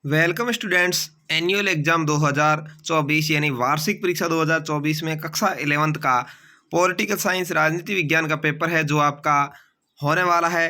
Welcome students. Annual exam 2024 यानी वार्षिक परीक्षा 2024 में कक्षा 11th का पॉलिटिकल साइंस राजनीति विज्ञान का पेपर है जो आपका होने वाला है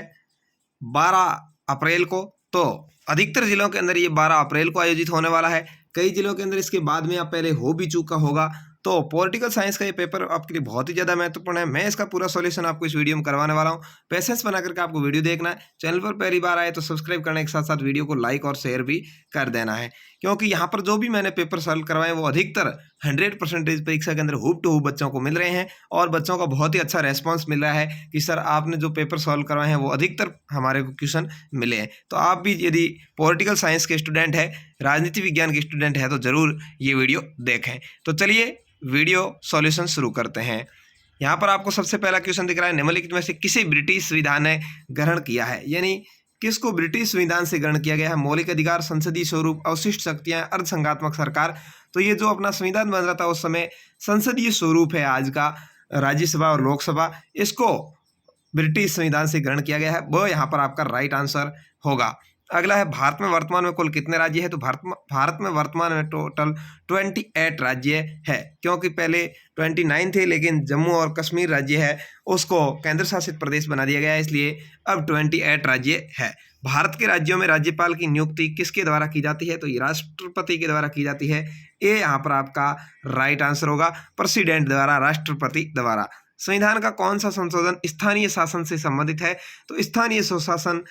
12 अप्रैल को। तो अधिकतर जिलों के अंदर ये 12 अप्रैल को आयोजित होने वाला है। कई जिलों के अंदर इसके बाद में या पहले हो भी चुका होगा। तो पॉलिटिकल साइंस का ये पेपर आपके लिए बहुत ही ज़्यादा महत्वपूर्ण है। मैं इसका पूरा सॉल्यूशन आपको इस वीडियो में करवाने वाला हूँ। पेशेंस बना करके आपको वीडियो देखना है। चैनल पर पहली बार आए तो सब्सक्राइब करने के साथ साथ वीडियो को लाइक और शेयर भी कर देना है, क्योंकि यहाँ पर जो भी मैंने पेपर सॉल्व करवाए वो अधिकतर 100% परीक्षा के अंदर हूब टू हूब बच्चों को मिल रहे हैं और बच्चों का बहुत ही अच्छा रेस्पॉन्स मिल रहा है कि सर आपने जो पेपर सॉल्व करवाए हैं वो अधिकतर हमारे को क्वेश्चन मिले हैं। तो आप भी यदि पॉलिटिकल साइंस के स्टूडेंट है, राजनीति विज्ञान के स्टूडेंट है, तो ज़रूर ये वीडियो देखें। तो चलिए वीडियो सॉल्यूशन शुरू करते हैं। यहाँ पर आपको सबसे पहला क्वेश्चन दिख रहा है, निम्नलिखित में से किसी ब्रिटिश संविधान ने ग्रहण किया है, यानी किसको ब्रिटिश संविधान से ग्रहण किया गया है। मौलिक अधिकार, संसदीय स्वरूप, अवशिष्ट शक्तियां, अर्धसंघात्मक सरकार। तो ये जो अपना संविधान बन रहा था उस समय संसदीय स्वरूप है आज का, राज्यसभा और लोकसभा, इसको ब्रिटिश संविधान से ग्रहण किया गया है। वह यहाँ पर आपका राइट आंसर होगा। अगला है, भारत में वर्तमान में कुल कितने राज्य है। तो भारत में वर्तमान में टोटल 28 राज्य है, क्योंकि पहले 29 थे लेकिन जम्मू और कश्मीर राज्य है उसको केंद्र शासित प्रदेश बना दिया गया है, इसलिए अब 28 राज्य है। भारत के राज्यों में राज्यपाल की नियुक्ति किसके द्वारा की जाती है। तो ये राष्ट्रपति के द्वारा की जाती है। ये यहाँ पर आपका राइट आंसर होगा, प्रेसिडेंट द्वारा, राष्ट्रपति द्वारा। संविधान का कौन सा संशोधन स्थानीय शासन से संबंधित है। तो स्थानीय स्वशासन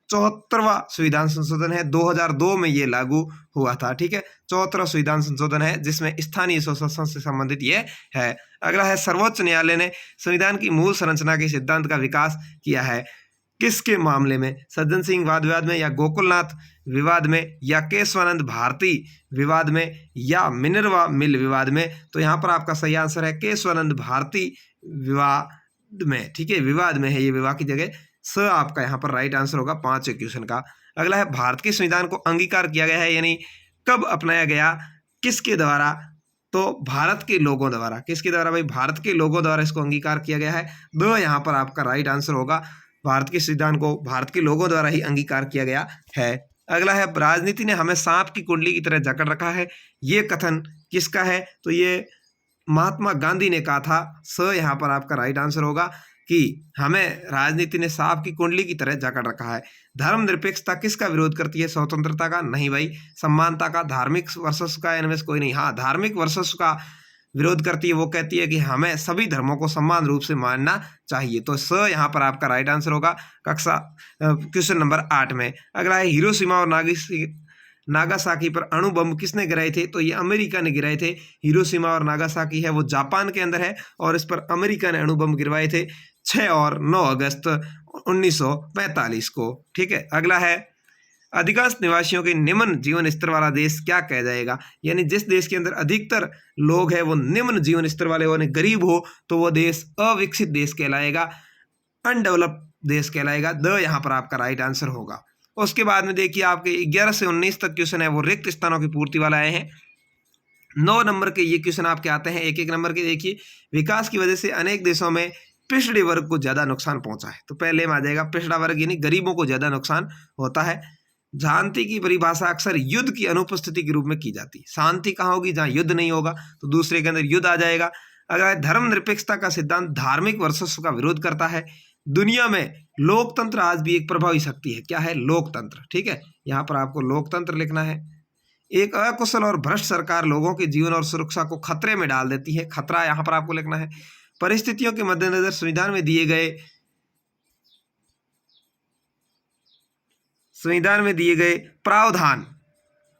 74वां संविधान संशोधन है, 2002 में ये लागू हुआ था। ठीक है, 74वां संविधान संशोधन है जिसमें स्थानीय स्वशासन से संबंधित ये है। अगला है, सर्वोच्च न्यायालय ने संविधान की मूल संरचना के सिद्धांत का विकास किया है, किसके मामले में। सज्जन सिंह वाद विवाद में, या गोकुलनाथ विवाद में, या केशवानंद भारती विवाद में, या मिनर्वा मिल विवाद में। तो यहाँ पर आपका सही आंसर है केशवानंद भारती विवाद में। ठीक है, विवाद में है ये, विवाह की जगह स आपका यहाँ पर राइट आंसर होगा 5 क्वेश्चन का। अगला है, भारत के संविधान को अंगीकार किया गया है, यानी कब अपनाया गया, किसके द्वारा। तो भारत के लोगों द्वारा। किसके द्वारा भाई, भारत के लोगों द्वारा इसको अंगीकार किया गया है। दो यहाँ पर आपका राइट आंसर होगा, भारत के संविधान को भारत के लोगों द्वारा ही अंगीकार किया गया है। अगला है, राजनीति ने हमें सांप की कुंडली की तरह जकड़ रखा है, ये कथन किसका है। तो ये महात्मा गांधी ने कहा था। स यहाँ पर आपका राइट आंसर होगा कि हमें राजनीति ने सांप की कुंडली की तरह जकड़ रखा है। धर्मनिरपेक्षता किसका विरोध करती है। स्वतंत्रता का नहीं भाई, समानता का। धार्मिक वर्चस्व का, इनमें से कोई नहीं। हाँ, धार्मिक वर्चस्व का विरोध करती है, वो कहती है कि हमें सभी धर्मों को समान रूप से मानना चाहिए। तो स यहाँ पर आपका राइट आंसर होगा कक्षा क्वेश्चन नंबर 8 में। अगला है, हिरोशिमा और नागासाकी पर अणु बम किसने गिराए थे। तो ये अमेरिका ने गिराए थे। हिरोशिमा और नागासाकी है वो जापान के अंदर है और इस पर अमेरिका ने अणु बम गिरवाए थे 6 और 9 अगस्त 1945 को। ठीक है, अगला है, अधिकांश निवासियों के निम्न जीवन स्तर वाला देश क्या कहा जाएगा, यानी जिस देश के अंदर अधिकतर लोग हैं वो निम्न जीवन स्तर वाले हो, गरीब हो, तो वो देश अविकसित देश कहलाएगा, अनडेवलप्ड देश कहलाएगा। द यहाँ पर आपका राइट आंसर होगा। उसके बाद में देखिए आपके 11 से 19 तक क्वेश्चन है वो रिक्त स्थानों की पूर्ति वाला आए हैं। 9 नंबर के ये क्वेश्चन आपके आते हैं। एक नंबर के देखिए, विकास की वजह से अनेक देशों में पिछड़े वर्ग को ज्यादा नुकसान पहुंचा है। तो पहले में आ जाएगा पिछड़ा वर्ग, यानी गरीबों को ज्यादा नुकसान होता है। शांति की परिभाषा अक्सर युद्ध की अनुपस्थिति के रूप में की जाती है। शांति कहाँ होगी, जहाँ युद्ध नहीं होगा, तो दूसरे के अंदर युद्ध आ जाएगा। अगर धर्मनिरपेक्षता का सिद्धांत धार्मिक वर्चस्व का विरोध करता है। दुनिया में लोकतंत्र आज भी एक प्रभावी शक्ति है। क्या है, लोकतंत्र। ठीक है, यहाँ पर आपको लोकतंत्र लिखना है। एक अकुशल और भ्रष्ट सरकार लोगों के जीवन और सुरक्षा को खतरे में डाल देती है। खतरा यहाँ पर आपको लिखना है। परिस्थितियों के मद्देनजर संविधान में दिए गए प्रावधान,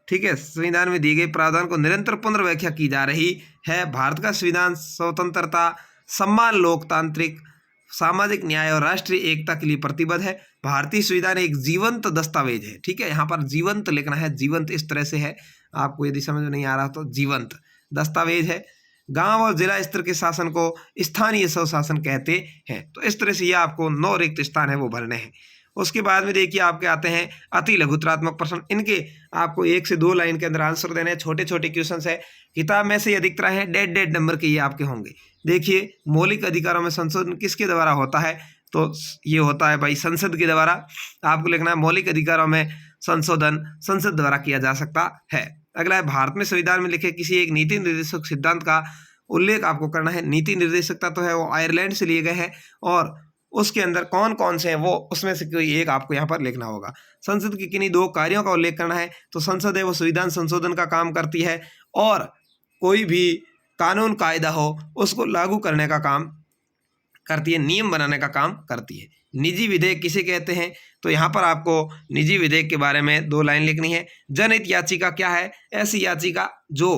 ठीक है, संविधान में दिए गए प्रावधान को निरंतर पुनर्व्याख्या की जा रही है। भारत का संविधान स्वतंत्रता, सम्मान, लोकतांत्रिक, सामाजिक न्याय और राष्ट्रीय एकता के लिए प्रतिबद्ध है। भारतीय संविधान एक जीवंत दस्तावेज है। ठीक है, यहाँ पर जीवंत लिखना है। जीवंत इस तरह से है, आपको यदि समझ में नहीं आ रहा तो जीवंत दस्तावेज है। गांव और जिला स्तर के शासन को स्थानीय स्वशासन कहते हैं। तो इस तरह से ये आपको 9 रिक्त स्थान है वो भरने हैं। उसके बाद में देखिए आपके आते हैं अति लघुतरात्मक प्रश्न। इनके आपको 1 से 2 लाइन के अंदर आंसर देने हैं। छोटे छोटे क्वेश्चंस है, किताब में से अधिकतर हैं डेढ़ नंबर के ये आपके होंगे। देखिए, मौलिक अधिकारों में संशोधन किसके द्वारा होता है। तो ये होता है भाई संसद के द्वारा। आपको लिखना है मौलिक अधिकारों में संशोधन संसद द्वारा किया जा सकता है। अगला है भारत में संविधान में लिखे किसी एक नीति निर्देशक सिद्धांत का उल्लेख आपको करना है। नीति निर्देशकता तो है वो आयरलैंड से लिए गए हैं और उसके अंदर कौन कौन से हैं वो उसमें से कोई एक आपको यहाँ पर लिखना होगा। संसद के किन्हीं दो कार्यों का उल्लेख करना है। तो संसद है वो संविधान संशोधन का काम करती है और कोई भी कानून कायदा हो उसको लागू करने का काम करती है, नियम बनाने का काम करती है। निजी विधेयक किसे कहते हैं? तो यहाँ पर आपको निजी विधेयक के बारे में 2 लाइन लिखनी है। जनहित याचिका क्या है? ऐसी याचिका जो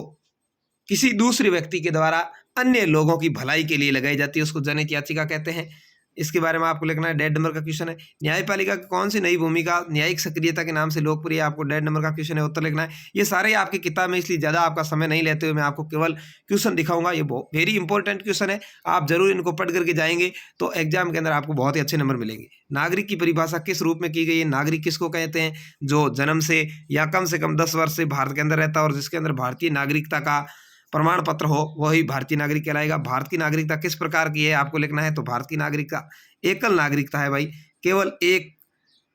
किसी दूसरे व्यक्ति के द्वारा अन्य लोगों की भलाई के लिए लगाई जाती है उसको जनहित याचिका कहते हैं। इसके बारे में आपको लिखना है। 1.5 नंबर का क्वेश्चन है। न्यायपालिका की कौन सी नई भूमिका न्यायिक सक्रियता के नाम से लोकप्रिय है? आपको 1.5 नंबर का क्वेश्चन है, उत्तर लिखना है। ये सारे आपकी किताब में, इसलिए ज़्यादा आपका समय नहीं लेते हुए मैं आपको केवल क्वेश्चन दिखाऊंगा। ये वेरी इंपॉर्टेंट क्वेश्चन है, आप जरूर इनको पढ़ करके जाएंगे तो एग्जाम के अंदर आपको बहुत ही अच्छे नंबर मिलेंगे। नागरिक की परिभाषा किस रूप में की गई है? नागरिक किसको कहते हैं? जो जन्म से कम 10 वर्ष से भारत के अंदर रहता है और जिसके अंदर भारतीय नागरिकता का प्रमाण पत्र हो वही भारतीय नागरिक कहलाएगा। भारत की नागरिकता किस प्रकार की है आपको लिखना है। तो भारत की नागरिकता एकल नागरिकता है भाई, केवल एक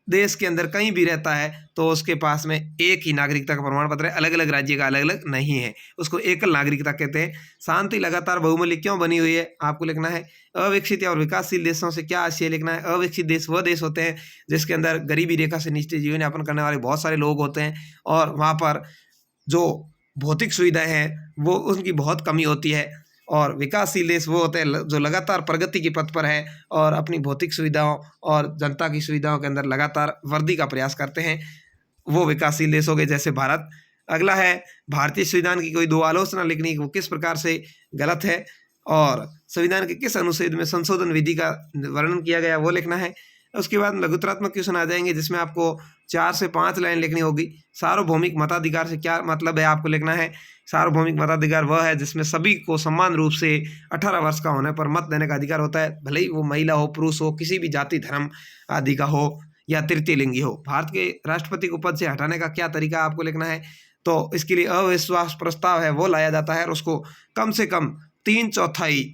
देश के अंदर कहीं भी रहता है तो उसके पास में एक ही नागरिकता का प्रमाण पत्र है, अलग अलग राज्य का अलग अलग नहीं है, उसको एकल नागरिकता कहते हैं। शांति लगातार बहुमूल्य क्यों बनी हुई है आपको लिखना है। अविकसित और विकासशील देशों से क्या आशय लिखना है। अविकसित देश वह देश होते हैं जिसके अंदर गरीबी रेखा से नीचे जीवन यापन करने वाले बहुत सारे लोग होते हैं और वहाँ पर जो भौतिक सुविधाएं हैं वो उनकी बहुत कमी होती है। और विकासशील देश वो होते हैं जो लगातार प्रगति के पथ पर है और अपनी भौतिक सुविधाओं और जनता की सुविधाओं के अंदर लगातार वृद्धि का प्रयास करते हैं, वो विकासशील देश हो गए जैसे भारत। अगला है भारतीय संविधान की कोई 2 आलोचना लिखनी है, वो किस प्रकार से गलत है और संविधान के किस अनुच्छेद में संशोधन विधि का वर्णन किया गया वो लिखना है। उसके बाद लघुत्रात्मक क्वेश्चन आ जाएंगे जिसमें आपको 4 से 5 लाइन लिखनी होगी। सार्वभौमिक मताधिकार से क्या मतलब है आपको लिखना है। सार्वभौमिक मताधिकार वह है जिसमें सभी को समान रूप से 18 वर्ष का होने पर मत देने का अधिकार होता है, भले ही वो महिला हो, पुरुष हो, किसी भी जाति धर्म आदि का हो या तृतीय लिंगी हो। भारत के राष्ट्रपति को पद से हटाने का क्या तरीका आपको लिखना है। तो इसके लिए अविश्वास प्रस्ताव है वो लाया जाता है और उसको कम से कम 3/4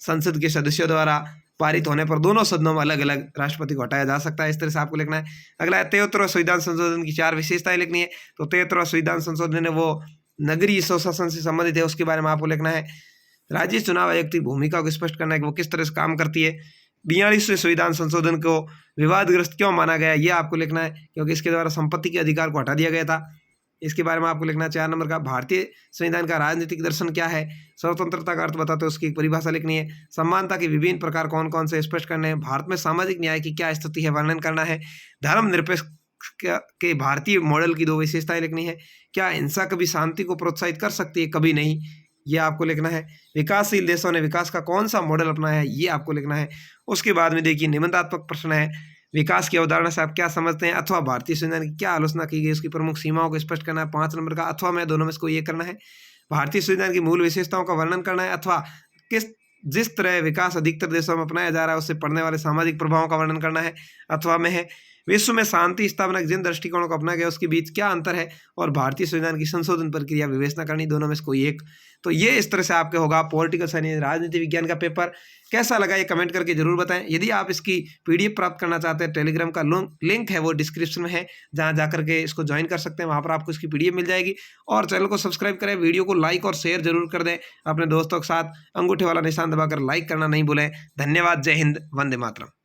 संसद के सदस्यों द्वारा पारित होने पर दोनों सदनों में अलग अलग राष्ट्रपति को हटाया जा सकता है। इस तरह से आपको लिखना है। अगला है 73वां संविधान संशोधन की 4 विशेषताएं लिखनी है। तो 73वां संविधान संशोधन है वो नगरीय स्वशासन से संबंधित है, उसके बारे में आपको लिखना है। राज्य चुनाव आयोग की भूमिका को स्पष्ट करना है कि वो किस तरह से काम करती है। 42वें संविधान संशोधन को विवादग्रस्त क्यों माना गया ये आपको लिखना है, क्योंकि इसके द्वारा संपत्ति के अधिकार को हटा दिया गया था। इसके बारे में आपको लिखना है। 4 नंबर का भारतीय संविधान का राजनीतिक दर्शन क्या है। स्वतंत्रता का अर्थ बताते हुए उसकी एक परिभाषा लिखनी है। समानता के विभिन्न प्रकार कौन कौन से स्पष्ट करने हैं। भारत में सामाजिक न्याय की क्या स्थिति है वर्णन करना है। धर्मनिरपेक्ष के भारतीय मॉडल की 2 विशेषताएं लिखनी है। क्या हिंसा कभी शांति को प्रोत्साहित कर सकती है, कभी नहीं, ये आपको लिखना है। विकासशील देशों ने विकास का कौन सा मॉडल अपनाया है ये आपको लिखना है। उसके बाद में देखिए निबंधात्मक प्रश्न है। विकास की अवधारणा से आप क्या समझते हैं अथवा भारतीय संविधान की क्या आलोचना की गई उसकी प्रमुख सीमाओं को स्पष्ट करना है। 5 नंबर का अथवा में दोनों में से कोई ये करना है। भारतीय संविधान की मूल विशेषताओं का वर्णन करना है अथवा जिस तरह विकास अधिकतर देशों में अपनाया जा रहा है उससे पड़ने वाले सामाजिक प्रभावों का वर्णन करना है। अथवा में है विश्व में शांति स्थापना के जिन दृष्टिकोणों को अपनाया गया उसके बीच क्या अंतर है और भारतीय संविधान की संशोधन प्रक्रिया विवेचना करनी, दोनों में से कोई एक। तो ये इस तरह से आपके होगा पॉलिटिकल साइंस राजनीति विज्ञान का पेपर। कैसा लगा ये कमेंट करके जरूर बताएं। यदि आप इसकी पीडीएफ प्राप्त करना चाहते हैं टेलीग्राम का लिंक है वो डिस्क्रिप्शन में है, जहां जाकर के इसको ज्वाइन कर सकते हैं, वहां पर आपको इसकी पीडीएफ मिल जाएगी। और चैनल को सब्सक्राइब करें, वीडियो को लाइक और शेयर जरूर कर दें अपने दोस्तों के साथ। अंगूठे वाला निशान दबाकर लाइक करना नहीं भूलें। धन्यवाद। जय हिंद, वंदे मातरम।